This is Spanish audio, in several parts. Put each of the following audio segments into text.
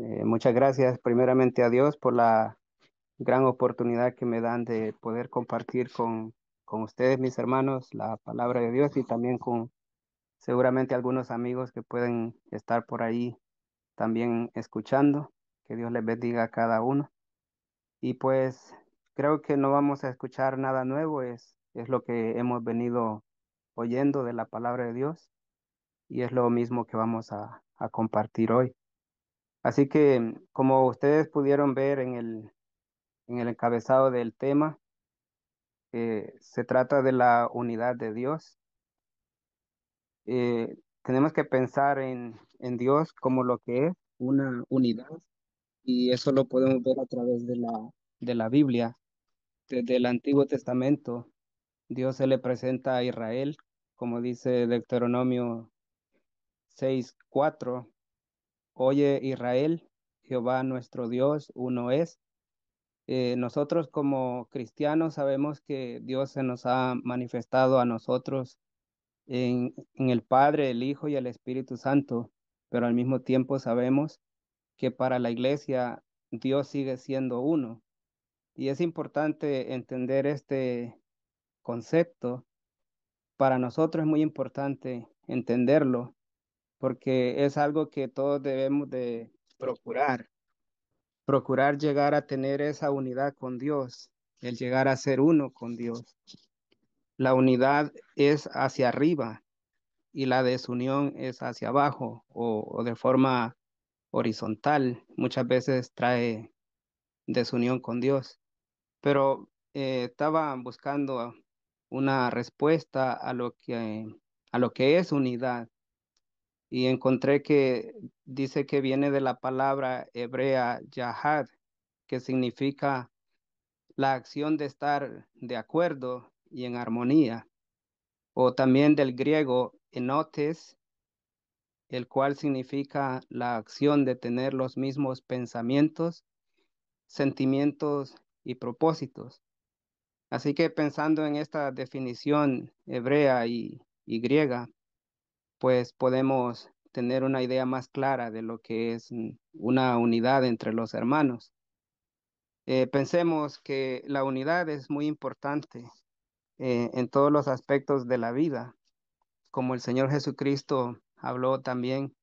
Muchas gracias primeramente a Dios por la gran oportunidad que me dan de poder compartir con ustedes, mis hermanos, la palabra de Dios y también con seguramente algunos amigos que pueden estar por ahí también escuchando. Que Dios les bendiga a cada uno. Y pues creo que no vamos a escuchar nada nuevo, es lo que hemos venido oyendo de la palabra de Dios y es lo mismo que vamos a compartir hoy. Así que como ustedes pudieron ver en el encabezado del tema, se trata de la unidad de Dios. Tenemos que pensar en Dios como lo que es una unidad y eso lo podemos ver a través de la Biblia. Desde el Antiguo Testamento, Dios se le presenta a Israel, como dice Deuteronomio 6:4. Oye Israel, Jehová nuestro Dios, uno es. Nosotros como cristianos sabemos que Dios se nos ha manifestado a nosotros en el Padre, el Hijo y el Espíritu Santo, pero al mismo tiempo sabemos que para la iglesia Dios sigue siendo uno. Y es importante entender este concepto. Para nosotros es muy importante entenderlo porque es algo que todos debemos de procurar llegar a tener esa unidad con Dios, el llegar a ser uno con Dios. La unidad es hacia arriba y la desunión es hacia abajo o de forma horizontal. Muchas veces trae desunión con Dios. Pero estaba buscando una respuesta a lo que es unidad y encontré que dice que viene de la palabra hebrea yahad, que significa la acción de estar de acuerdo y en armonía, o también del griego enotes, el cual significa la acción de tener los mismos pensamientos, sentimientos y propósitos. Así que pensando en esta definición hebrea y griega, pues podemos tener una idea más clara de lo que es una unidad entre los hermanos. Pensemos que la unidad es muy importante en todos los aspectos de la vida, como el Señor Jesucristo habló también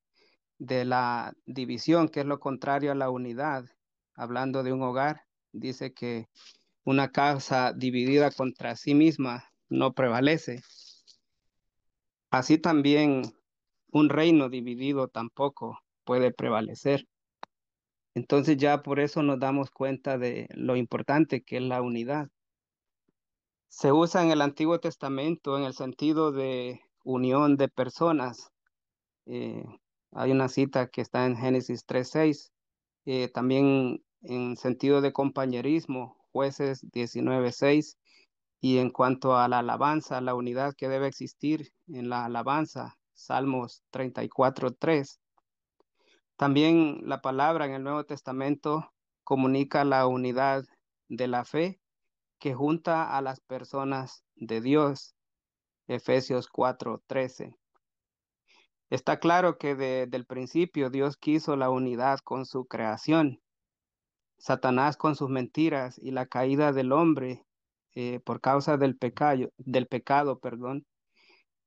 de la división, que es lo contrario a la unidad. Hablando de un hogar, dice que una casa dividida contra sí misma no prevalece. Así también un reino dividido tampoco puede prevalecer. Entonces ya por eso nos damos cuenta de lo importante que es la unidad. Se usa en el Antiguo Testamento en el sentido de unión de personas. Eh, Hay una cita que está en Génesis 3:6. También en sentido de compañerismo, Jueces 19:6. Y en cuanto a la alabanza, la unidad que debe existir en la alabanza, Salmos 34:3. También la palabra en el Nuevo Testamento comunica la unidad de la fe que junta a las personas de Dios, Efesios 4:13. Está claro que desde el principio Dios quiso la unidad con su creación. Satanás con sus mentiras y la caída del hombre por causa del pecado, perdón,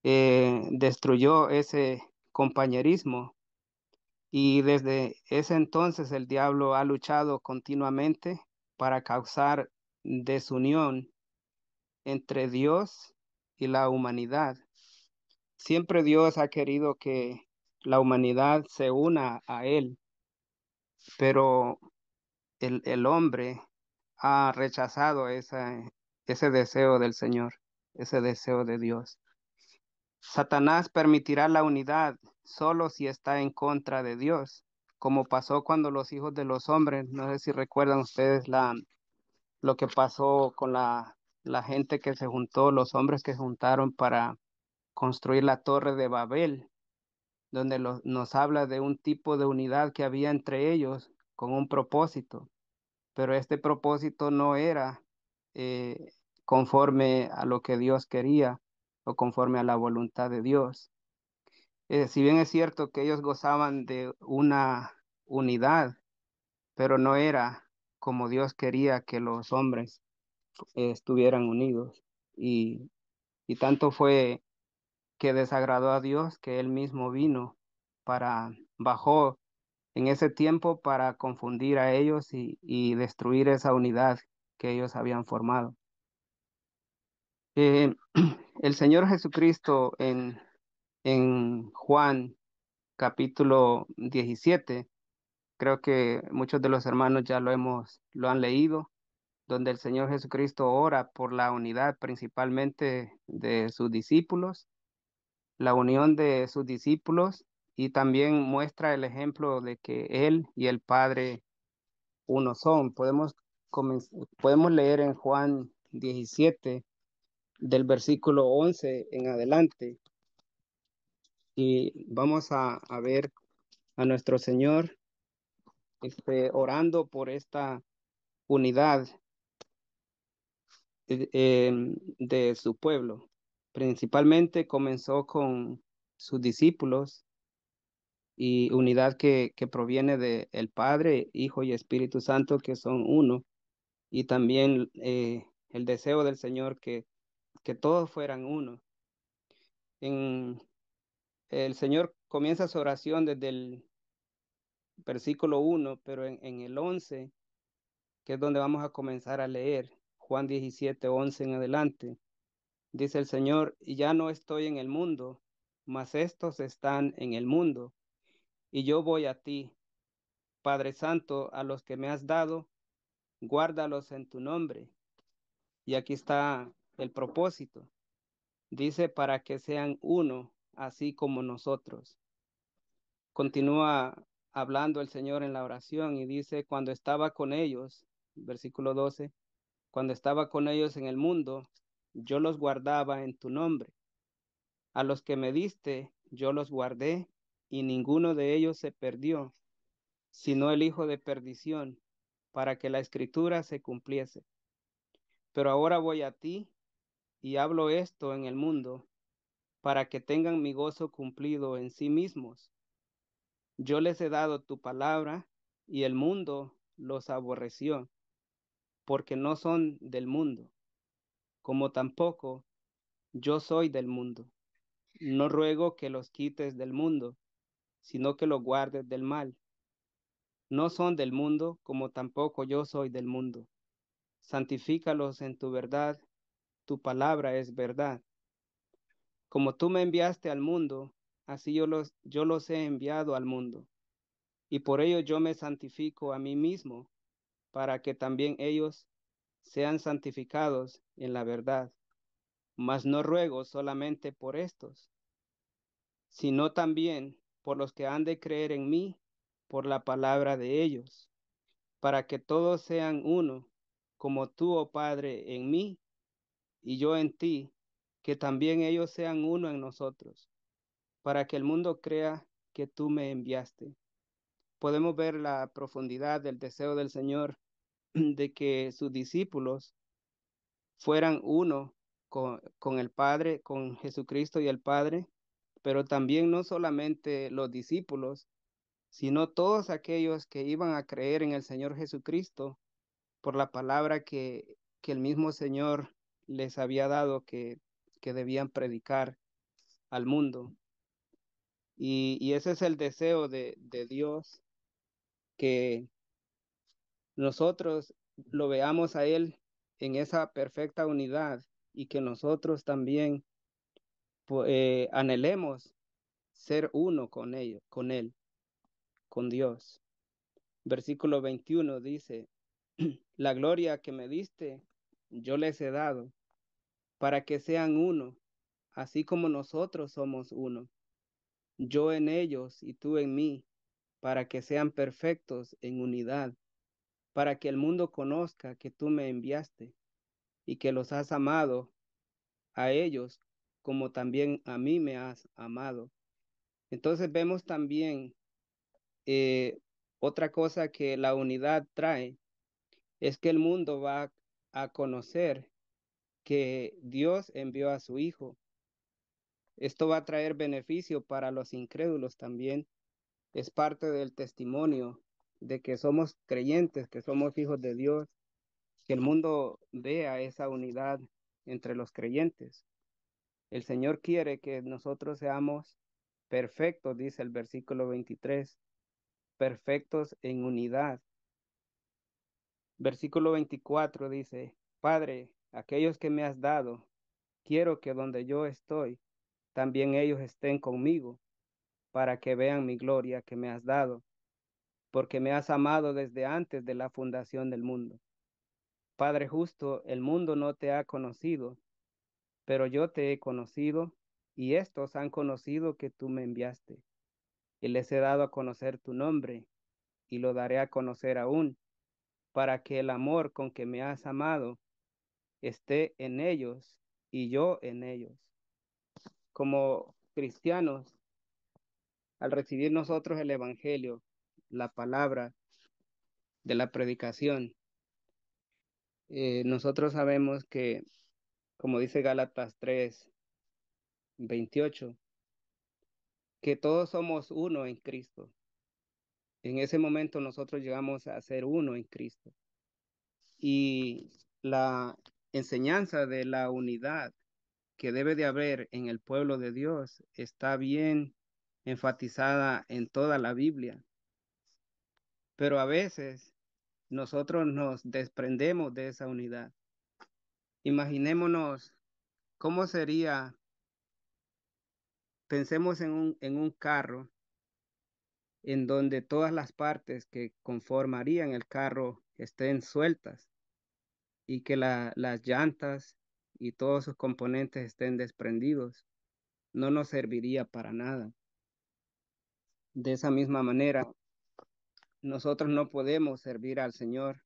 destruyó ese compañerismo y desde ese entonces el diablo ha luchado continuamente para causar desunión entre Dios y la humanidad. Siempre Dios ha querido que la humanidad se una a Él, pero el hombre ha rechazado ese deseo del Señor, ese deseo de Dios. Satanás permitirá la unidad solo si está en contra de Dios, como pasó cuando los hijos de los hombres, no sé si recuerdan ustedes lo que pasó con la gente que se juntó, los hombres que se juntaron para construir la torre de Babel, donde nos habla de un tipo de unidad que había entre ellos con un propósito, pero este propósito no era eh, conforme a lo que Dios quería o conforme a la voluntad de Dios. Si bien es cierto que ellos gozaban de unidad, pero no era como Dios quería que los hombres estuvieran unidos. Y, y tanto fue que desagradó a Dios que él mismo bajó en ese tiempo para confundir a ellos y destruir esa unidad que ellos habían formado. Eh, el Señor Jesucristo en Juan capítulo 17, creo que muchos de los hermanos ya lo han leído, donde el Señor Jesucristo ora por la unidad principalmente de sus discípulos, la unión de sus discípulos, y también muestra el ejemplo de que Él y el Padre uno son. Podemos leer en Juan 17, del versículo 11 en adelante, y vamos a ver a nuestro Señor orando por esta unidad de su pueblo. Principalmente comenzó con sus discípulos y unidad que proviene de el Padre, Hijo y Espíritu Santo, que son uno, y también el deseo del Señor que todos fueran uno. En, el Señor comienza su oración desde el versículo 1, pero en el 11, que es donde vamos a comenzar a leer, Juan 17, 11 en adelante, dice el Señor: y ya no estoy en el mundo, mas estos están en el mundo, y yo voy a ti. Padre Santo, a los que me has dado, guárdalos en tu nombre. Y aquí está el propósito. Dice: para que sean uno, así como nosotros. Continúa hablando el Señor en la oración y dice: cuando estaba con ellos, versículo 12, cuando estaba con ellos en el mundo, yo los guardaba en tu nombre. A los que me diste, yo los guardé, y ninguno de ellos se perdió, sino el hijo de perdición, para que la escritura se cumpliese. Pero ahora voy a ti, y hablo esto en el mundo, para que tengan mi gozo cumplido en sí mismos. Yo les he dado tu palabra, y el mundo los aborreció, porque no son del mundo, como tampoco yo soy del mundo. No ruego que los quites del mundo, sino que los guardes del mal. No son del mundo, como tampoco yo soy del mundo. Santifícalos en tu verdad, tu palabra es verdad. Como tú me enviaste al mundo, así yo los he enviado al mundo. Y por ello yo me santifico a mí mismo, para que también ellos sean santificados en la verdad. Mas no ruego solamente por estos, sino también por los que han de creer en mí por la palabra de ellos, para que todos sean uno, como tú, oh Padre, en mí y yo en ti, que también ellos sean uno en nosotros, para que el mundo crea que tú me enviaste. Podemos ver la profundidad del deseo del Señor de que sus discípulos fueran uno con el Padre, con Jesucristo y el Padre, pero también no solamente los discípulos, sino todos aquellos que iban a creer en el Señor Jesucristo por la palabra que el mismo Señor les había dado que debían predicar al mundo. Y ese es el deseo de Dios, que nosotros lo veamos a Él en esa perfecta unidad, y que nosotros también anhelemos ser uno con ellos, con Él, con Dios. Versículo 21 dice: la gloria que me diste, yo les he dado, para que sean uno, así como nosotros somos uno. Yo en ellos y tú en mí, para que sean perfectos en unidad, para que el mundo conozca que tú me enviaste y que los has amado a ellos como también a mí me has amado. Entonces vemos también otra cosa que la unidad trae, es que el mundo va a conocer que Dios envió a su Hijo. Esto va a traer beneficio para los incrédulos también. Es parte del testimonio de que somos creyentes, que somos hijos de Dios, que el mundo vea esa unidad entre los creyentes. El Señor quiere que nosotros seamos perfectos, dice el versículo 23, perfectos en unidad. Versículo 24 dice, Padre, aquellos que me has dado, quiero que donde yo estoy, también ellos estén conmigo, para que vean mi gloria que me has dado, porque me has amado desde antes de la fundación del mundo. Padre justo, el mundo no te ha conocido, pero yo te he conocido, y estos han conocido que tú me enviaste, y les he dado a conocer tu nombre, y lo daré a conocer aún, para que el amor con que me has amado esté en ellos y yo en ellos. Como cristianos, al recibir nosotros el Evangelio, la palabra de la predicación, nosotros sabemos que, como dice Gálatas 3:28, que todos somos uno en Cristo. En ese momento nosotros llegamos a ser uno en Cristo. Y la enseñanza de la unidad que debe de haber en el pueblo de Dios está bien enfatizada en toda la Biblia, pero a veces nosotros nos desprendemos de esa unidad. Imaginémonos cómo sería, pensemos en un carro en donde todas las partes que conformarían el carro estén sueltas y que las llantas y todos sus componentes estén desprendidos. No nos serviría para nada. De esa misma manera, nosotros no podemos servir al Señor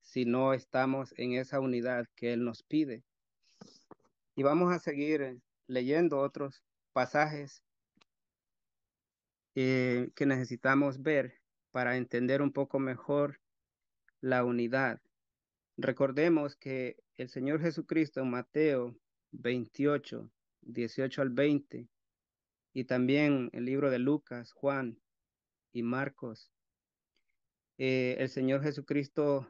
si no estamos en esa unidad que Él nos pide. Y vamos a seguir leyendo otros pasajes que necesitamos ver para entender un poco mejor la unidad. Recordemos que el Señor Jesucristo en Mateo 28, 18 al 20, y también el libro de Lucas, Juan y Marcos, el Señor Jesucristo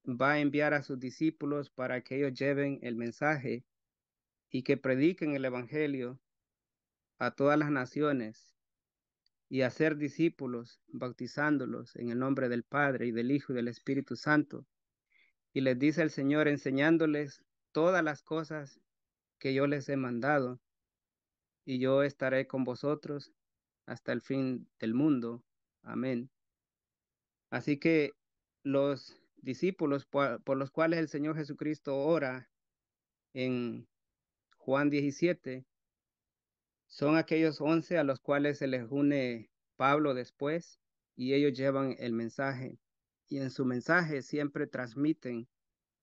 va a enviar a sus discípulos para que ellos lleven el mensaje y que prediquen el Evangelio a todas las naciones y hacer discípulos, bautizándolos en el nombre del Padre y del Hijo y del Espíritu Santo. Y les dice el Señor, enseñándoles todas las cosas que yo les he mandado, y yo estaré con vosotros hasta el fin del mundo. Amén. Así que los discípulos por los cuales el Señor Jesucristo ora en Juan 17 son aquellos 11 a los cuales se les une Pablo después, y ellos llevan el mensaje. Y en su mensaje siempre transmiten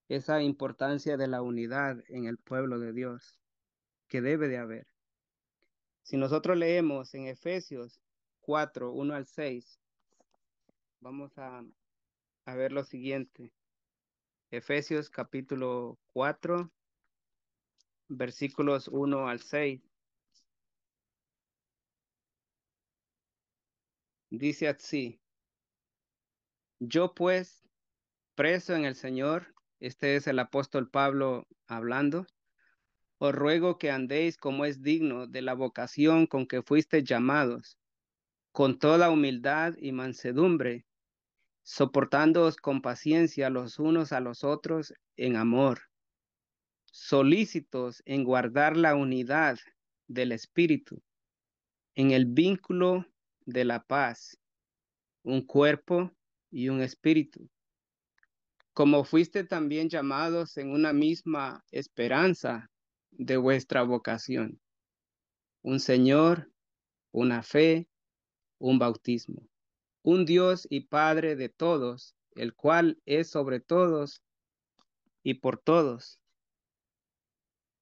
esa importancia de la unidad en el pueblo de Dios que debe de haber. Si nosotros leemos en Efesios 4:1 al 6, vamos a ver lo siguiente. Efesios capítulo 4, versículos 1 al 6. Dice así: Yo pues, preso en el Señor, este es el apóstol Pablo hablando, os ruego que andéis como es digno de la vocación con que fuisteis llamados, con toda humildad y mansedumbre, soportándoos con paciencia los unos a los otros en amor, solícitos en guardar la unidad del Espíritu, en el vínculo de la paz, un cuerpo y un espíritu, como fuiste también llamados en una misma esperanza de vuestra vocación, un Señor, una fe, un bautismo, un Dios y Padre de todos, el cual es sobre todos y por todos.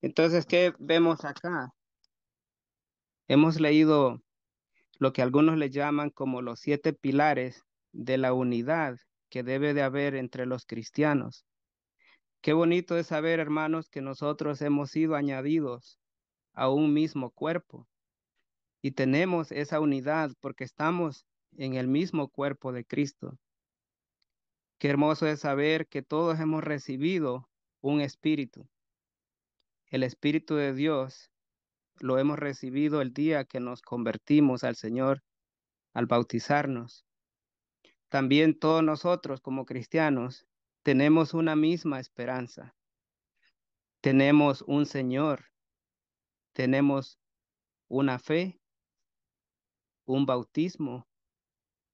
Entonces, ¿qué vemos acá? Hemos leído lo que algunos le llaman como los 7 pilares de la unidad que debe de haber entre los cristianos. Qué bonito es saber, hermanos, que nosotros hemos sido añadidos a un mismo cuerpo y tenemos esa unidad porque estamos en el mismo cuerpo de Cristo. Qué hermoso es saber que todos hemos recibido un espíritu. El Espíritu de Dios lo hemos recibido el día que nos convertimos al Señor al bautizarnos. También todos nosotros como cristianos tenemos una misma esperanza. Tenemos un Señor, tenemos una fe, un bautismo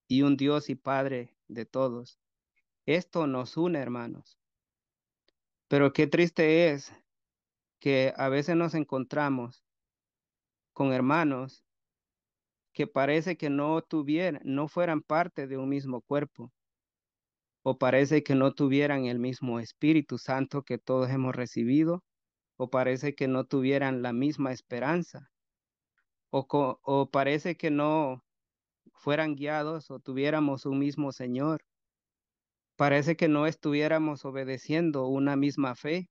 y un Dios y Padre de todos. Esto nos une, hermanos. Pero qué triste es que a veces nos encontramos con hermanos que parece que no fueran parte de un mismo cuerpo, o parece que no tuvieran el mismo Espíritu Santo que todos hemos recibido, o parece que no tuvieran la misma esperanza, o parece que no fueran guiados o tuviéramos un mismo Señor. Parece que no estuviéramos obedeciendo una misma fe,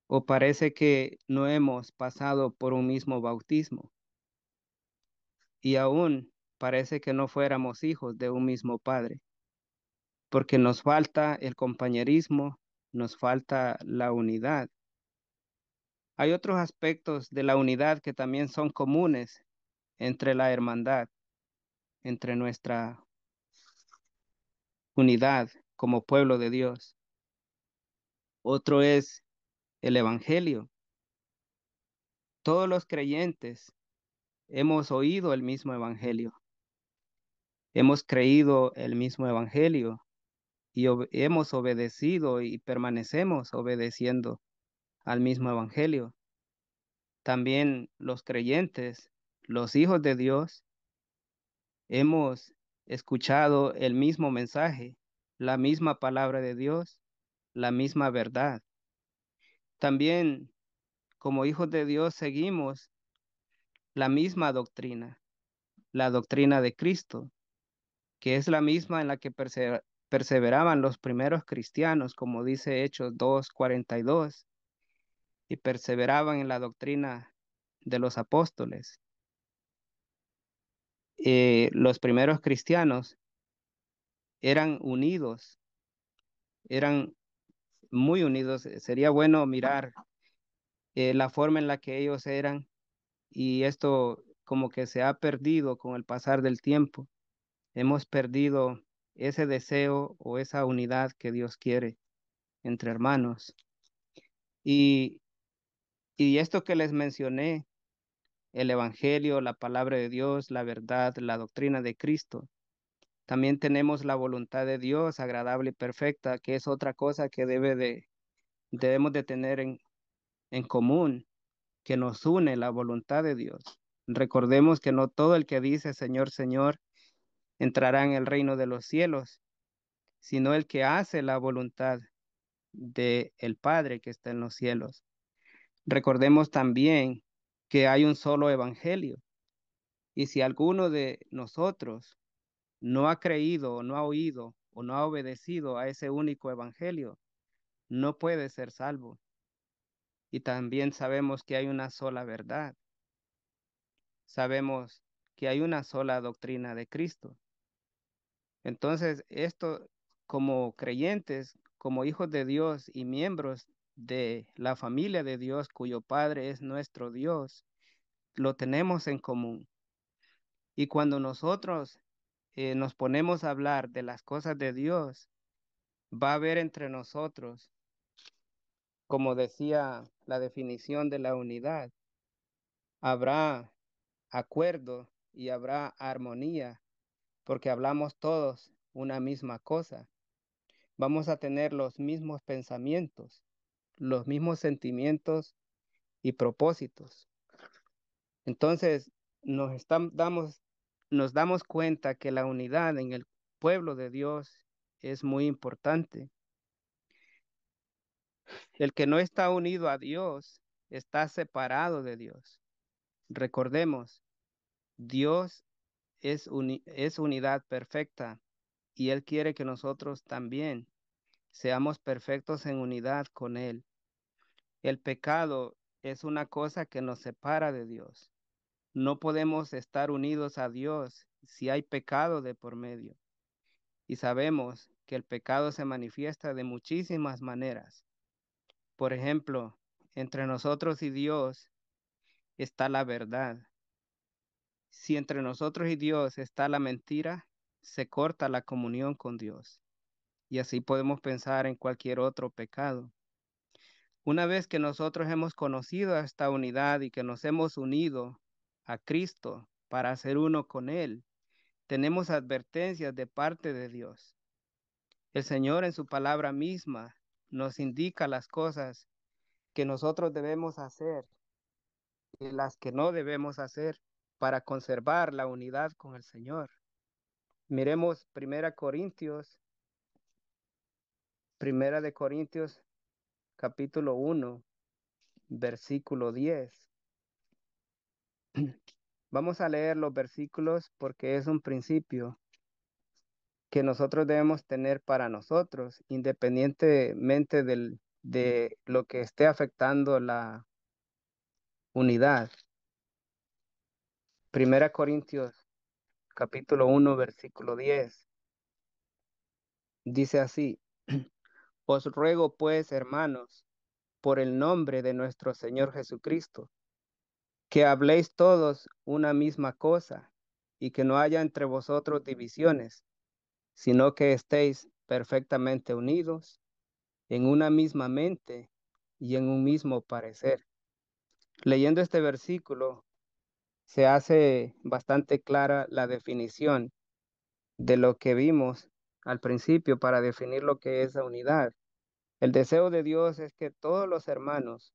o parece que no hemos pasado por un mismo bautismo, y aún parece que no fuéramos hijos de un mismo Padre, porque nos falta el compañerismo, nos falta la unidad. Hay otros aspectos de la unidad que también son comunes entre la hermandad, entre nuestra unidad como pueblo de Dios. Otro es el Evangelio. Todos los creyentes hemos oído el mismo Evangelio, hemos creído el mismo Evangelio y hemos obedecido y permanecemos obedeciendo al mismo Evangelio. También los creyentes, los hijos de Dios, hemos escuchado el mismo mensaje, la misma palabra de Dios, la misma verdad. También como hijos de Dios seguimos la misma doctrina, la doctrina de Cristo, que es la misma en la que perseveraban los primeros cristianos, como dice Hechos 2:42, y perseveraban en la doctrina de los apóstoles. Los primeros cristianos eran unidos, eran muy unidos. Sería bueno mirar la forma en la que ellos eran, y esto como que se ha perdido con el pasar del tiempo. Hemos perdido ese deseo o esa unidad que Dios quiere entre hermanos. Y, y esto que les mencioné, el Evangelio, la palabra de Dios, la verdad, la doctrina de Cristo, también tenemos la voluntad de Dios agradable y perfecta, que es otra cosa que debemos de tener en común, que nos une la voluntad de Dios. Recordemos que no todo el que dice Señor, Señor, entrará en el reino de los cielos, sino el que hace la voluntad de el Padre que está en los cielos. Recordemos también que hay un solo evangelio, y si alguno de nosotros no ha creído o no ha oído o no ha obedecido a ese único evangelio, no puede ser salvo. Y también sabemos que hay una sola verdad. Sabemos que hay una sola doctrina de Cristo. Entonces, esto como creyentes, como hijos de Dios y miembros de la familia de Dios, cuyo Padre es nuestro Dios, lo tenemos en común. Y cuando nosotros nos ponemos a hablar de las cosas de Dios, va a haber entre nosotros, como decía la definición de la unidad, habrá acuerdo y habrá armonía, porque hablamos todos una misma cosa. Vamos a tener los mismos pensamientos, los mismos sentimientos y propósitos. Entonces, nos damos cuenta que la unidad en el pueblo de Dios es muy importante. El que no está unido a Dios está separado de Dios. Recordemos, Dios es unidad perfecta, y Él quiere que nosotros también seamos perfectos en unidad con Él. El pecado es una cosa que nos separa de Dios, No podemos estar unidos a Dios si hay pecado de por medio. Y sabemos que el pecado se manifiesta de muchísimas maneras. Por ejemplo, entre nosotros y Dios está la verdad. Si entre nosotros y Dios está la mentira, se corta la comunión con Dios. Y así podemos pensar en cualquier otro pecado. Una vez que nosotros hemos conocido esta unidad y que nos hemos unido a Cristo para ser uno con Él, tenemos advertencias de parte de Dios. El Señor en su palabra misma nos indica las cosas que nosotros debemos hacer y las que no debemos hacer para conservar la unidad con el Señor. Miremos Primera de Corintios capítulo 1, versículo 10. Vamos a leer los versículos porque es un principio que nosotros debemos tener para nosotros, independientemente de lo que esté afectando la unidad. Primera Corintios capítulo 1, versículo 10. Dice así: Os ruego pues, hermanos, por el nombre de nuestro Señor Jesucristo, que habléis todos una misma cosa y que no haya entre vosotros divisiones, sino que estéis perfectamente unidos en una misma mente y en un mismo parecer. Leyendo este versículo, se hace bastante clara la definición de lo que vimos al principio para definir lo que es la unidad. El deseo de Dios es que todos los hermanos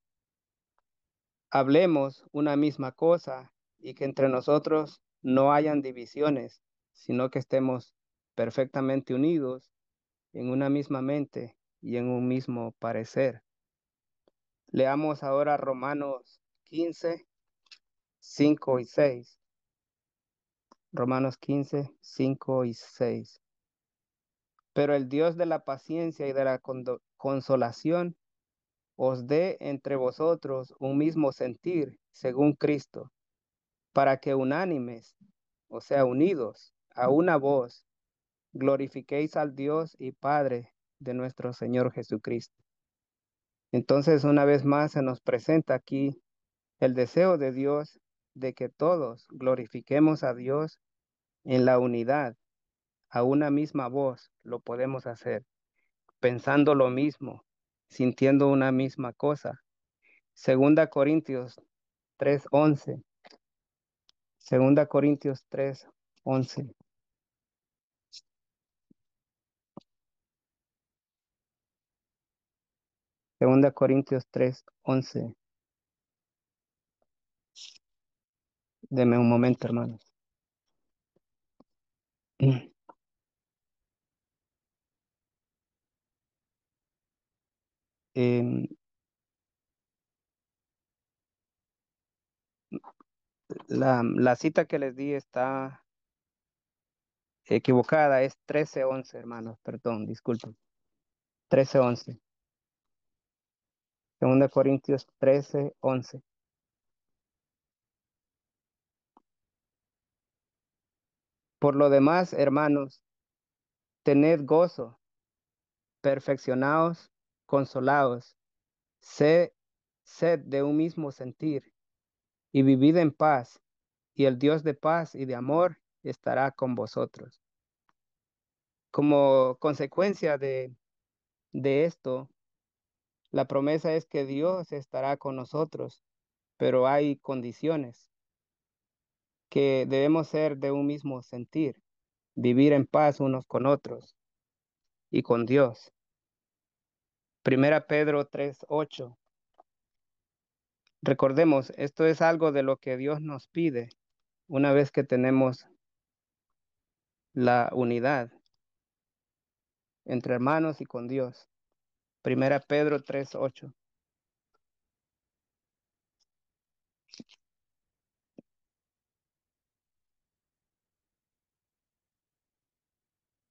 hablemos una misma cosa y que entre nosotros no hayan divisiones, sino que estemos perfectamente unidos en una misma mente y en un mismo parecer. Leamos ahora Romanos 15, 5 y 6. Romanos 15, 5 y 6. Pero el Dios de la paciencia y de la consolación os dé entre vosotros un mismo sentir según Cristo, para que unánimes, o sea, unidos a una voz, glorifiquéis al Dios y Padre de nuestro Señor Jesucristo. Entonces, una vez más se nos presenta aquí el deseo de Dios de que todos glorifiquemos a Dios en la unidad, a una misma voz, lo podemos hacer, pensando lo mismo, sintiendo una misma cosa. Segunda Corintios 3:11. Segunda Corintios 3:11. Segunda Corintios 3:11. Deme un momento, hermanos. Em, la cita que les di está equivocada, es 13:11, hermanos, perdón, disculpen. 13:11. Segunda Corintios 13:11. Por lo demás, hermanos, tened gozo, perfeccionaos, consolaos, sed, sed de un mismo sentir y vivid en paz, y el Dios de paz y de amor estará con vosotros. Como consecuencia de esto, la promesa es que Dios estará con nosotros, pero hay condiciones que debemos ser de un mismo sentir, vivir en paz unos con otros y con Dios. Primera Pedro 3:8. Recordemos, esto es algo de lo que Dios nos pide una vez que tenemos la unidad entre hermanos y con Dios. Primera Pedro 3:8.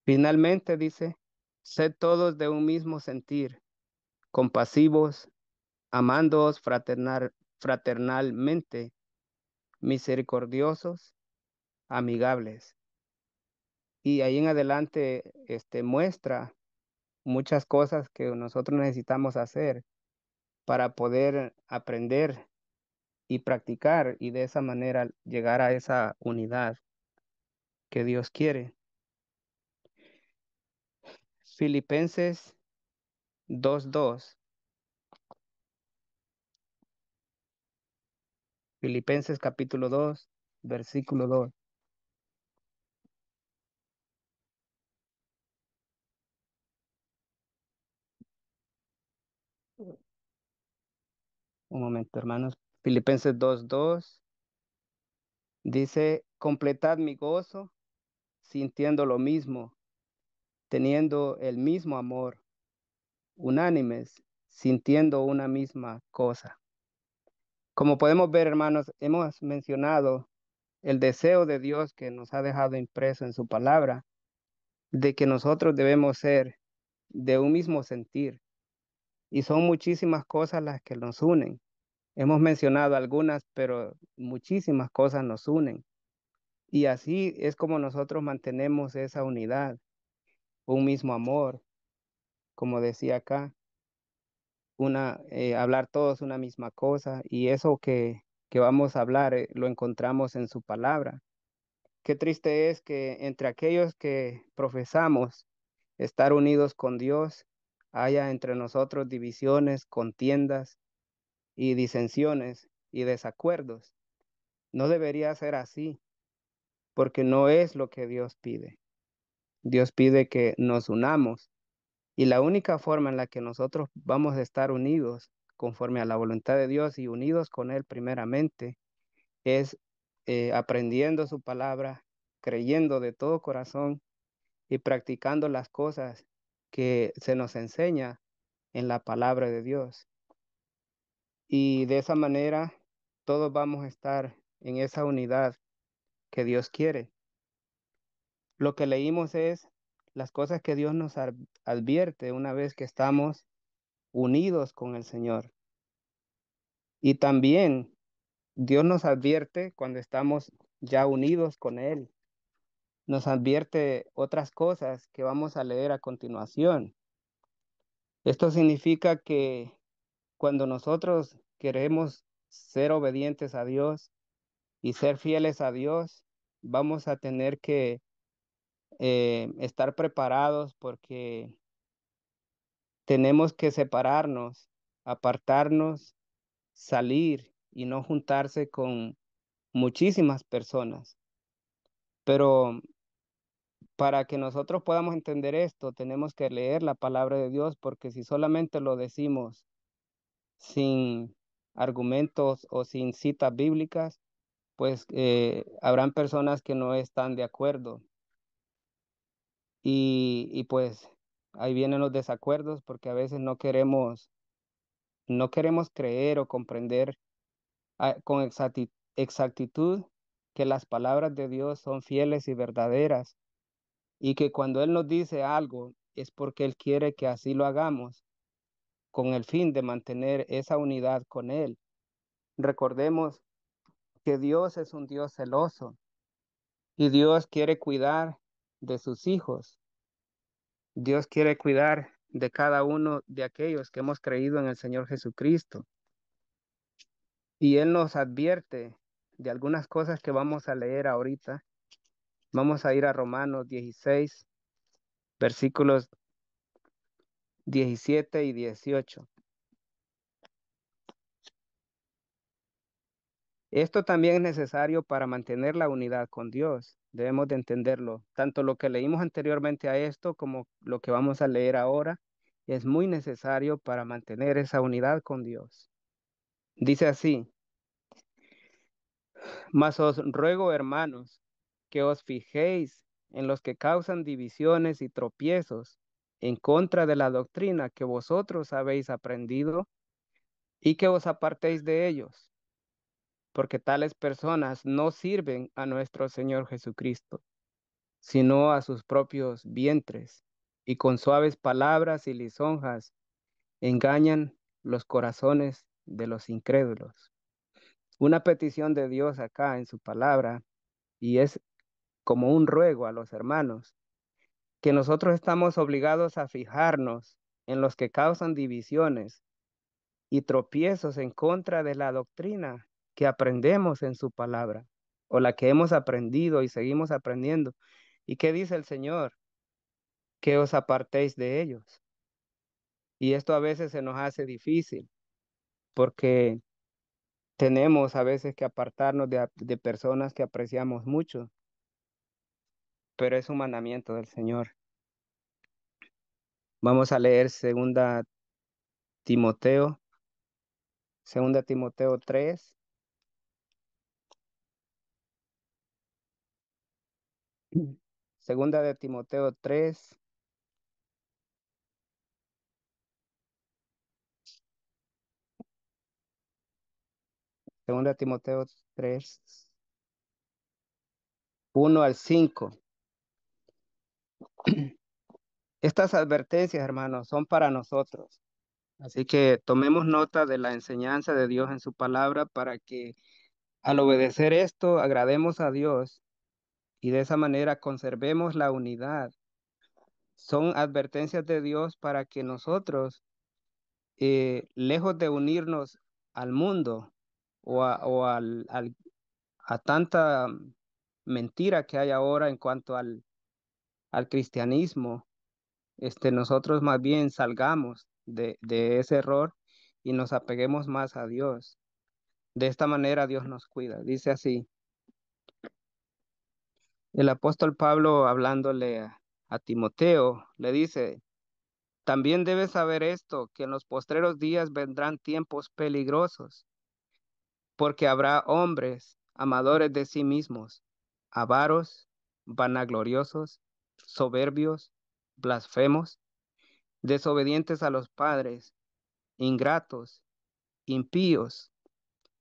Finalmente dice, sed todos de un mismo sentir, compasivos, amándoos fraternalmente, misericordiosos, amigables. Y ahí en adelante muestra muchas cosas que nosotros necesitamos hacer para poder aprender y practicar y de esa manera llegar a esa unidad que Dios quiere. Filipenses 2:2. Filipenses capítulo 2, versículo 2. Un momento, hermanos. Filipenses 2:2 dice, completad mi gozo sintiendo lo mismo, teniendo el mismo amor, unánimes, sintiendo una misma cosa. Como podemos ver, hermanos, hemos mencionado el deseo de Dios que nos ha dejado impreso en su palabra, de que nosotros debemos ser de un mismo sentir. Y son muchísimas cosas las que nos unen. Hemos mencionado algunas, pero muchísimas cosas nos unen. Y así es como nosotros mantenemos esa unidad, un mismo amor, como decía acá, hablar todos una misma cosa. Y eso que vamos a hablar, lo encontramos en su palabra. Qué triste es que entre aquellos que profesamos estar unidos con Dios, haya entre nosotros divisiones, contiendas y disensiones y desacuerdos. No debería ser así, porque no es lo que Dios pide. Dios pide que nos unamos y la única forma en la que nosotros vamos a estar unidos conforme a la voluntad de Dios y unidos con Él primeramente es aprendiendo su palabra, creyendo de todo corazón y practicando las cosas que se nos enseña en la palabra de Dios. Y de esa manera todos vamos a estar en esa unidad que Dios quiere. Lo que leímos es las cosas que Dios nos advierte una vez que estamos unidos con el Señor. Y también Dios nos advierte cuando estamos ya unidos con Él. Nos advierte otras cosas que vamos a leer a continuación. Esto significa que cuando nosotros queremos ser obedientes a Dios y ser fieles a Dios, vamos a tener que estar preparados porque tenemos que separarnos, apartarnos, salir y no juntarse con muchísimas personas. Pero para que nosotros podamos entender esto, tenemos que leer la palabra de Dios, porque si solamente lo decimos sin argumentos o sin citas bíblicas, pues habrán personas que no están de acuerdo. Y pues ahí vienen los desacuerdos porque a veces no queremos creer o comprender con exactitud que las palabras de Dios son fieles y verdaderas y que cuando Él nos dice algo es porque Él quiere que así lo hagamos con el fin de mantener esa unidad con Él. Recordemos que Dios es un Dios celoso y Dios quiere cuidar de sus hijos. Dios quiere cuidar de cada uno de aquellos que hemos creído en el Señor Jesucristo. Y Él nos advierte de algunas cosas que vamos a leer ahorita. Vamos a ir a Romanos 16, versículos 17 y 18. Esto también es necesario para mantener la unidad con Dios. Debemos de entenderlo. Tanto lo que leímos anteriormente a esto como lo que vamos a leer ahora es muy necesario para mantener esa unidad con Dios. Dice así, mas os ruego, hermanos, que os fijéis en los que causan divisiones y tropiezos en contra de la doctrina que vosotros habéis aprendido y que os apartéis de ellos, porque tales personas no sirven a nuestro Señor Jesucristo, sino a sus propios vientres, y con suaves palabras y lisonjas engañan los corazones de los incrédulos. una petición de Dios acá en su palabra, y es como un ruego a los hermanos, que nosotros estamos obligados a fijarnos en los que causan divisiones y tropiezos en contra de la doctrina que aprendemos en su palabra, o la que hemos aprendido y seguimos aprendiendo. ¿Y qué dice el Señor? Que os apartéis de ellos. Y esto a veces se nos hace difícil porque tenemos a veces que apartarnos de personas que apreciamos mucho, pero es un mandamiento del Señor. Vamos a leer Timoteo, segunda Timoteo 3, segunda de Timoteo 3, segunda Timoteo 3, 1 al 5. Estas advertencias, hermanos, son para nosotros. Así que tomemos nota de la enseñanza de Dios en su palabra para que al obedecer esto agrademos a Dios y de esa manera conservemos la unidad. Son advertencias de Dios para que nosotros, lejos de unirnos al mundo a tanta mentira que hay ahora en cuanto al cristianismo, nosotros más bien salgamos de ese error y nos apeguemos más a Dios. De esta manera Dios nos cuida. Dice así, el apóstol Pablo hablándole a Timoteo, le dice, también debes saber esto, que en los postreros días vendrán tiempos peligrosos, porque habrá hombres amadores de sí mismos, avaros, vanagloriosos, soberbios, blasfemos, desobedientes a los padres, ingratos, impíos,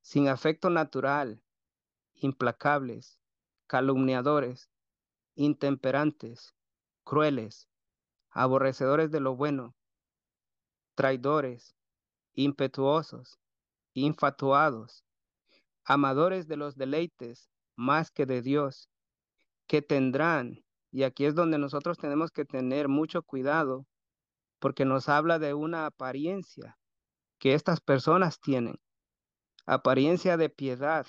sin afecto natural, implacables, calumniadores, intemperantes, crueles, aborrecedores de lo bueno, traidores, impetuosos, infatuados, amadores de los deleites más que de Dios, que tendrán, y aquí es donde nosotros tenemos que tener mucho cuidado, porque nos habla de una apariencia que estas personas tienen, apariencia de piedad,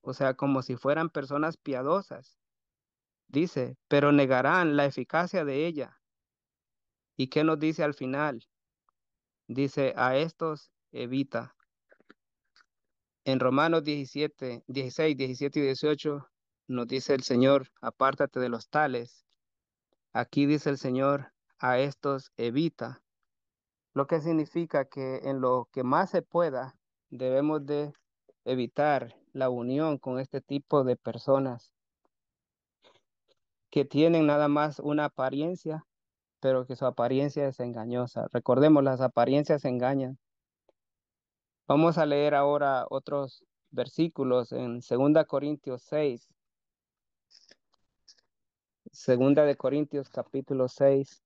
o sea, como si fueran personas piadosas. Dice, pero negarán la eficacia de ella. ¿Y qué nos dice al final? Dice, a estos evita. En Romanos 17, 16, 17 y 18 nos dice el Señor, apártate de los tales. Aquí dice el Señor, a estos evita. Lo que significa que en lo que más se pueda, debemos de evitar la unión con este tipo de personas que tienen nada más una apariencia, pero que su apariencia es engañosa. Recordemos, las apariencias engañan. Vamos a leer ahora otros versículos en Segunda de Corintios capítulo 6,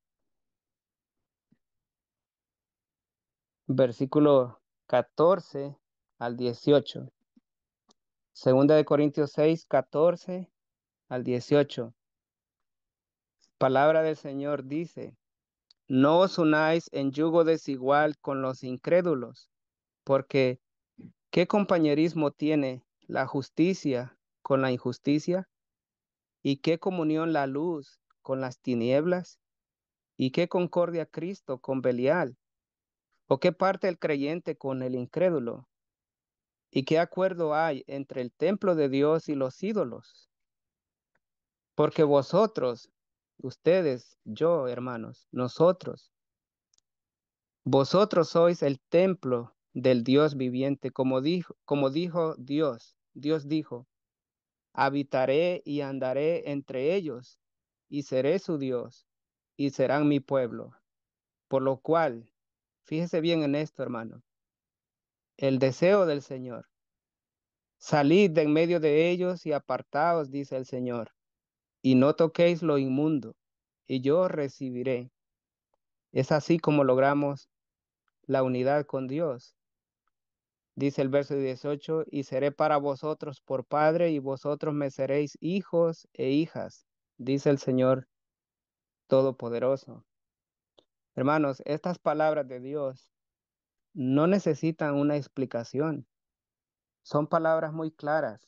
versículo 14 al 18. Segunda de Corintios 6, 14 al 18. Palabra del Señor dice, no os unáis en yugo desigual con los incrédulos, porque ¿qué compañerismo tiene la justicia con la injusticia? ¿Y qué comunión la luz con las tinieblas? ¿Y qué concordia Cristo con Belial? ¿O qué parte el creyente con el incrédulo? ¿Y qué acuerdo hay entre el templo de Dios y los ídolos? Porque vosotros, ustedes, yo, hermanos, vosotros sois el templo del Dios viviente, como dijo Dios. Dios dijo, habitaré y andaré entre ellos, y seré su Dios, y serán mi pueblo. Por lo cual, fíjese bien en esto, hermano, el deseo del Señor. Salid de en medio de ellos y apartaos, dice el Señor, y no toquéis lo inmundo, y yo os recibiré. Es así como logramos la unidad con Dios, Dice el verso 18, y seré para vosotros por padre, y vosotros me seréis hijos e hijas, dice el Señor Todopoderoso. Hermanos, estas palabras de Dios no necesitan una explicación. Son palabras muy claras.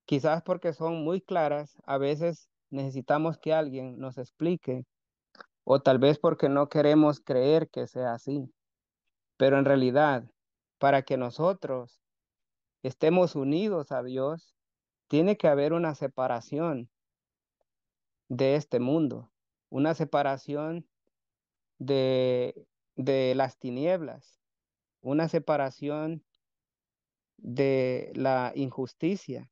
Quizás porque son muy claras, a veces necesitamos que alguien nos explique, o tal vez porque no queremos creer que sea así. Pero en realidad, para que nosotros estemos unidos a Dios, tiene que haber una separación de este mundo, una separación de, de las tinieblas, una separación de la injusticia.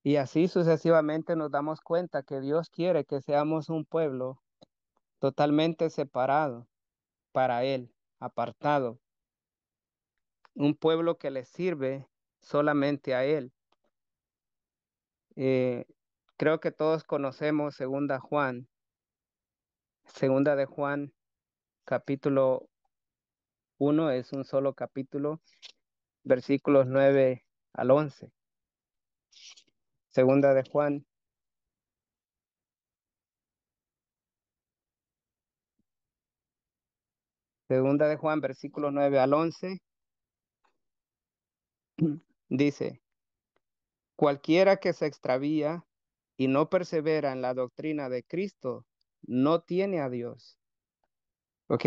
Y así sucesivamente nos damos cuenta que Dios quiere que seamos un pueblo totalmente separado para Él, apartado, un pueblo que le sirve solamente a Él. Eh, Creo que todos conocemos segunda de Juan, capítulo 1, es un solo capítulo, versículos 9 al 11. Segunda de Juan, segunda de Juan, versículos 9 al 11, dice, cualquiera que se extravía y no persevera en la doctrina de Cristo, no tiene a Dios. Ok,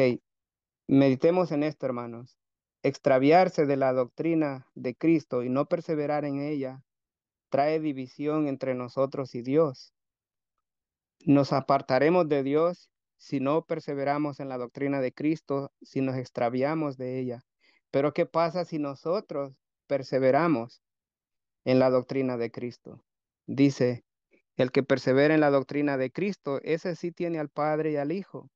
meditemos en esto, hermanos. Extraviarse de la doctrina de Cristo y no perseverar en ella trae división entre nosotros y Dios. Nos apartaremos de Dios si no perseveramos en la doctrina de Cristo, si nos extraviamos de ella. Pero ¿qué pasa si nosotros perseveramos en la doctrina de Cristo? Dice, el que persevera en la doctrina de Cristo, ese sí tiene al Padre y al Hijo.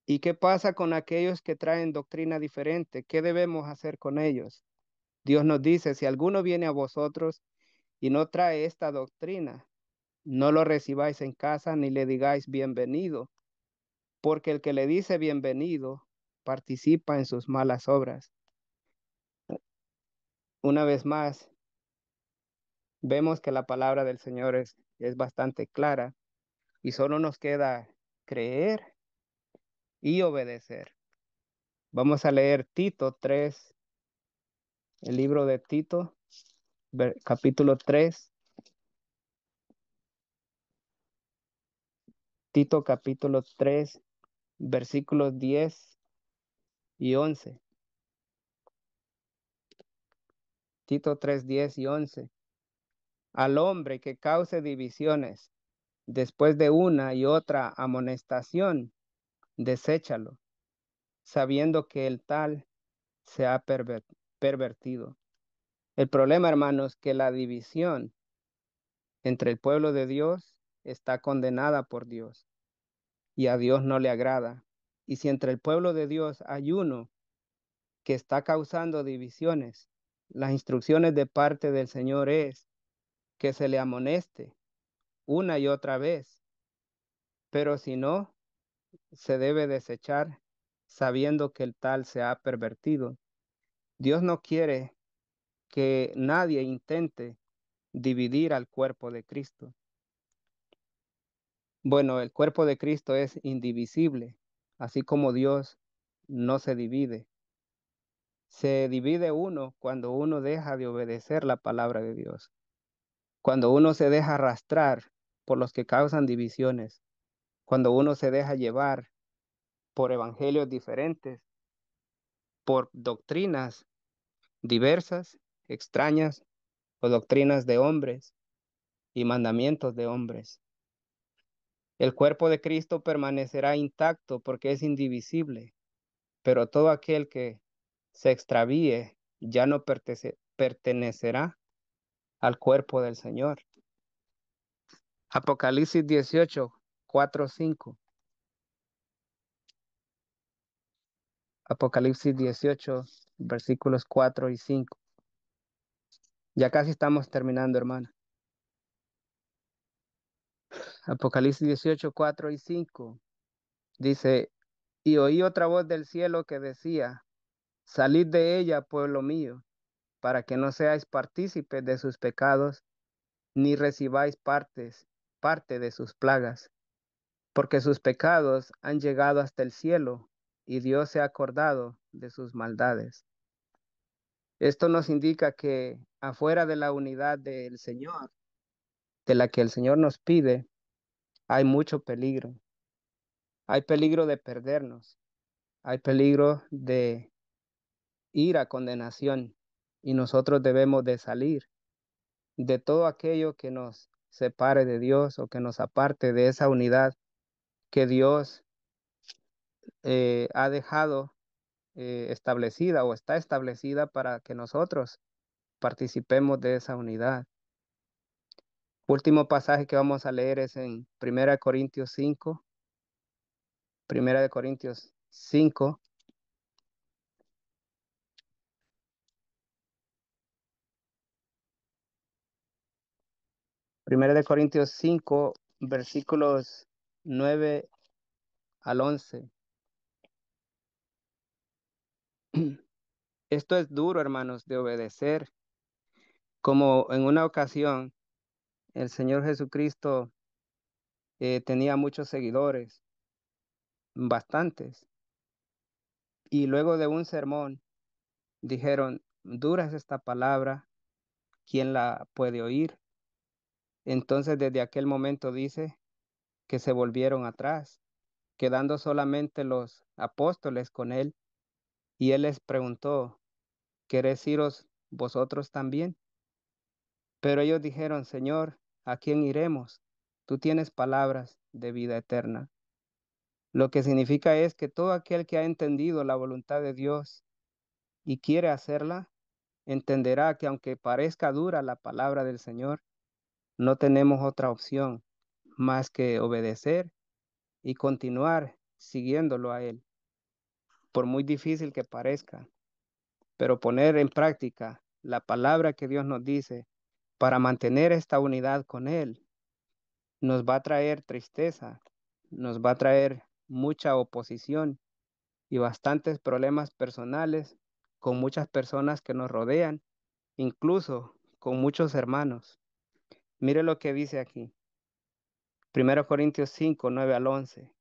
¿Y qué pasa con aquellos que traen doctrina diferente? ¿Qué debemos hacer con ellos? Dios nos dice, si alguno viene a vosotros y no trae esta doctrina, no lo recibáis en casa ni le digáis bienvenido, porque el que le dice bienvenido participa en sus malas obras. Una vez más, vemos que la palabra del Señor es bastante clara y solo nos queda creer y obedecer. Vamos a leer Tito 3, el libro de Tito, capítulo 3, Tito capítulo 3, versículos 10 y 11. Tito 3, 10 y 11. Al hombre que cause divisiones después de una y otra amonestación, deséchalo, sabiendo que el tal se ha pervertido. El problema, hermanos, que la división entre el pueblo de Dios está condenada por Dios y a Dios no le agrada. Y si entre el pueblo de Dios hay uno que está causando divisiones, las instrucciones de parte del Señor es que se le amoneste una y otra vez, pero si no, se debe desechar sabiendo que el tal se ha pervertido. Dios no quiere que nadie intente dividir al cuerpo de Cristo. Bueno, el cuerpo de Cristo es indivisible, así como Dios no se divide. Se divide uno cuando uno deja de obedecer la palabra de Dios, cuando uno se deja arrastrar por los que causan divisiones, cuando uno se deja llevar por evangelios diferentes, por doctrinas diversas, extrañas o doctrinas de hombres y mandamientos de hombres. El cuerpo de Cristo permanecerá intacto porque es indivisible, pero todo aquel que se extravíe ya no pertenecerá al cuerpo del Señor. Apocalipsis 18, 4, 5. Apocalipsis 18, versículos 4 y 5. Ya casi estamos terminando, hermano. Apocalipsis 18, 4 y 5. Dice, y oí otra voz del cielo que decía, Salid de ella, pueblo mío, para que no seáis partícipes de sus pecados, ni recibáis parte de sus plagas, porque sus pecados han llegado hasta el cielo, y Dios se ha acordado de sus maldades. Esto nos indica que afuera de la unidad del Señor, de la que el Señor nos pide, hay mucho peligro. Hay peligro de perdernos, hay peligro de ir a condenación, y nosotros debemos de salir de todo aquello que nos separe de Dios o que nos aparte de esa unidad que Dios ha dejado establecida o está establecida para que nosotros participemos de esa unidad. Último pasaje que vamos a leer es en Corintios 5, Primera de Corintios 5, Primera de Corintios 5, versículos 9 al 11. Esto es duro, hermanos, de obedecer. Como en una ocasión el Señor Jesucristo tenía muchos seguidores, bastantes, y luego de un sermón dijeron, dura es esta palabra, ¿quién la puede oír? Entonces desde aquel momento dice que se volvieron atrás, quedando solamente los apóstoles con él, y él les preguntó, ¿queréis iros vosotros también? Pero ellos dijeron, Señor, ¿a quién iremos? Tú tienes palabras de vida eterna. Lo que significa es que todo aquel que ha entendido la voluntad de Dios y quiere hacerla, entenderá que aunque parezca dura la palabra del Señor, no tenemos otra opción más que obedecer y continuar siguiéndolo a Él, por muy difícil que parezca, pero poner en práctica la palabra que Dios nos dice para mantener esta unidad con Él nos va a traer tristeza, nos va a traer mucha oposición y bastantes problemas personales con muchas personas que nos rodean, incluso con muchos hermanos. Mire lo que dice aquí, 1 Corintios 5, 9 al 11.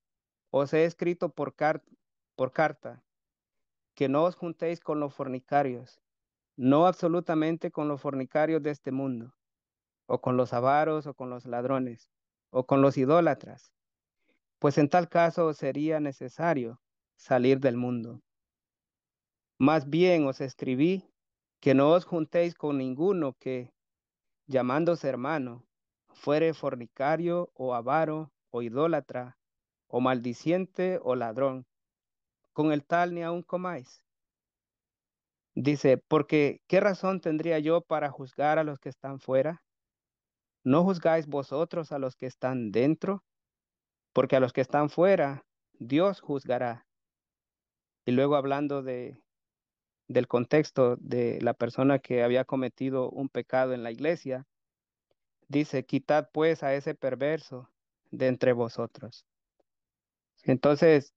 Os he escrito por carta que no os juntéis con los fornicarios, no absolutamente con los fornicarios de este mundo, o con los avaros, o con los ladrones, o con los idólatras, pues en tal caso sería necesario salir del mundo. Más bien os escribí que no os juntéis con ninguno que, llamándose hermano, fuere fornicario o avaro o idólatra o maldiciente o ladrón, con el tal ni aun comáis. Dice, porque ¿qué razón tendría yo para juzgar a los que están fuera? ¿No juzgáis vosotros a los que están dentro? Porque a los que están fuera, Dios juzgará. Y luego hablando del contexto de la persona que había cometido un pecado en la iglesia, dice, quitad pues a ese perverso de entre vosotros. Entonces,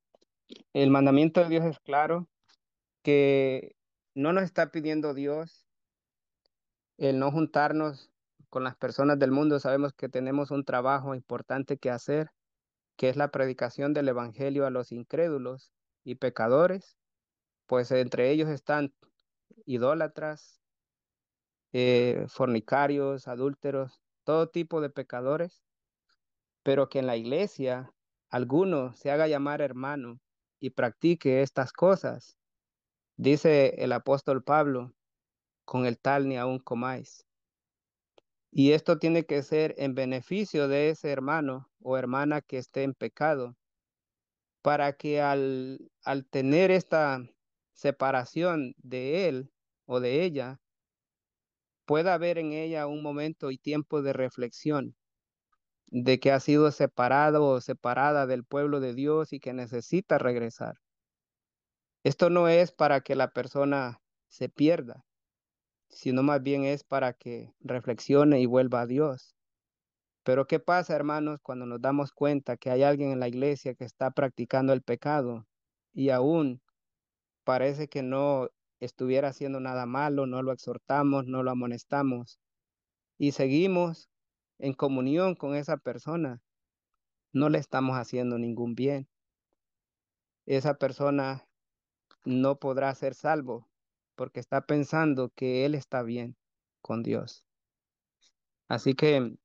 el mandamiento de Dios es claro, que no nos está pidiendo Dios el no juntarnos con las personas del mundo. Sabemos que tenemos un trabajo importante que hacer, que es la predicación del evangelio a los incrédulos y pecadores, pues entre ellos están idólatras, fornicarios, adúlteros, todo tipo de pecadores, pero que en la iglesia alguno se haga llamar hermano y practique estas cosas, dice el apóstol Pablo, con el tal ni aun comáis. Y esto tiene que ser en beneficio de ese hermano o hermana que esté en pecado, para que al tener esta separación de él o de ella, pueda haber en ella un momento y tiempo de reflexión de que ha sido separado o separada del pueblo de Dios y que necesita regresar. Esto no es para que la persona se pierda, sino más bien es para que reflexione y vuelva a Dios. Pero ¿qué pasa, hermanos, cuando nos damos cuenta que hay alguien en la iglesia que está practicando el pecado y aún parece que no estuviera haciendo nada malo, no lo exhortamos, no lo amonestamos y seguimos en comunión con esa persona, no le estamos haciendo ningún bien. Esa persona no podrá ser salvo porque está pensando que él está bien con Dios. Así que,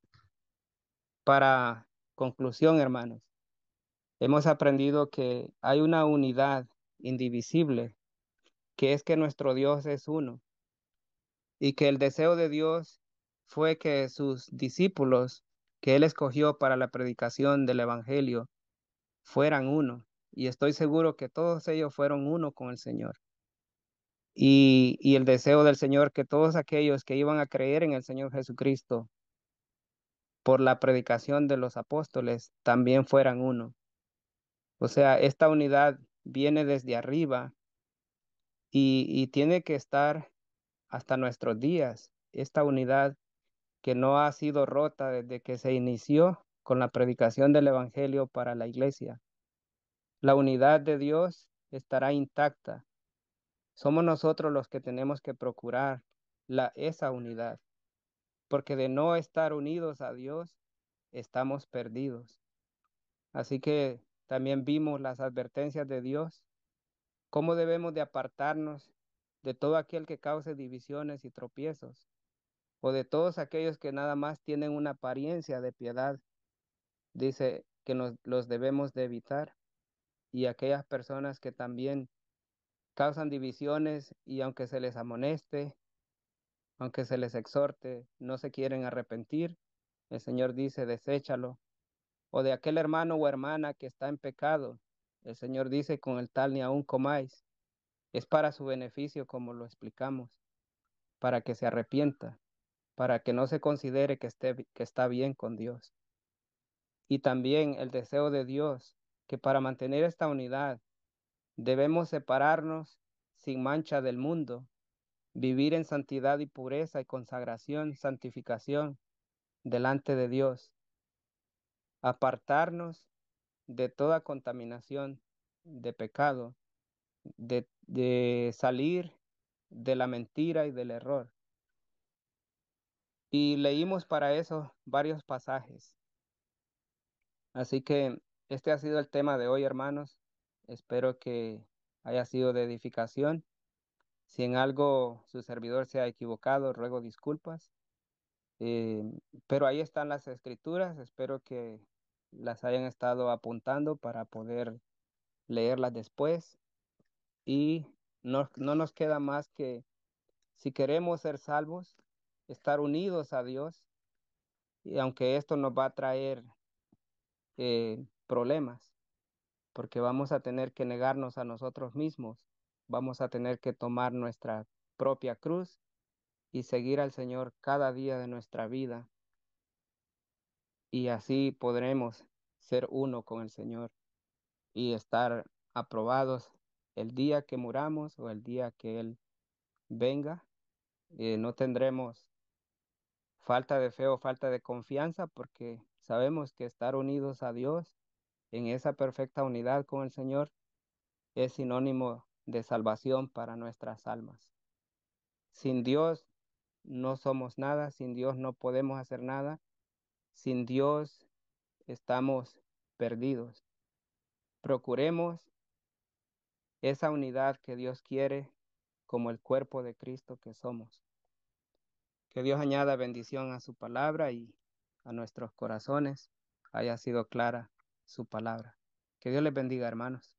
para conclusión, hermanos, hemos aprendido que hay una unidad indivisible, que es que nuestro Dios es uno y que el deseo de Dios fue que sus discípulos que él escogió para la predicación del evangelio fueran uno. Y estoy seguro que todos ellos fueron uno con el Señor. Y el deseo del Señor que todos aquellos que iban a creer en el Señor Jesucristo por la predicación de los apóstoles también fueran uno. O sea, esta unidad viene desde arriba y tiene que estar hasta nuestros días. Esta unidad que no ha sido rota desde que se inició con la predicación del Evangelio para la iglesia. La unidad de Dios estará intacta. Somos nosotros los que tenemos que procurar esa unidad, porque de no estar unidos a Dios, estamos perdidos. Así que también vimos las advertencias de Dios, cómo debemos de apartarnos de todo aquel que cause divisiones y tropiezos, o de todos aquellos que nada más tienen una apariencia de piedad. Dice que los debemos de evitar, y aquellas personas que también causan divisiones y aunque se les amoneste, aunque se les exhorte, no se quieren arrepentir, el Señor dice, deséchalo. O de aquel hermano o hermana que está en pecado, el Señor dice, con el tal ni aun comáis. Es para su beneficio, como lo explicamos, para que se arrepienta, para que no se considere que está bien con Dios. Y también el deseo de Dios, que para mantener esta unidad debemos separarnos sin mancha del mundo, vivir en santidad y pureza y consagración, santificación delante de Dios, apartarnos de toda contaminación de pecado, de salir de la mentira y del error. Y leímos para eso varios pasajes. Así que este ha sido el tema de hoy, hermanos. Espero que haya sido de edificación. Si en algo su servidor se ha equivocado, ruego disculpas. Eh, pero ahí están las escrituras. Espero que las hayan estado apuntando para poder leerlas después. Y no nos queda más que, si queremos ser salvos, estar unidos a Dios. Y aunque esto nos va a traer problemas, porque vamos a tener que negarnos a nosotros mismos, vamos a tener que tomar nuestra propia cruz y seguir al Señor cada día de nuestra vida, y así podremos ser uno con el Señor y estar aprobados el día que muramos o el día que Él venga. No tendremos falta de fe o falta de confianza, porque sabemos que estar unidos a Dios en esa perfecta unidad con el Señor es sinónimo de salvación para nuestras almas. Sin Dios no somos nada, sin Dios no podemos hacer nada, sin Dios estamos perdidos. Procuremos esa unidad que Dios quiere como el cuerpo de Cristo que somos. Que Dios añada bendición a su palabra y a nuestros corazones haya sido clara su palabra. Que Dios les bendiga, hermanos.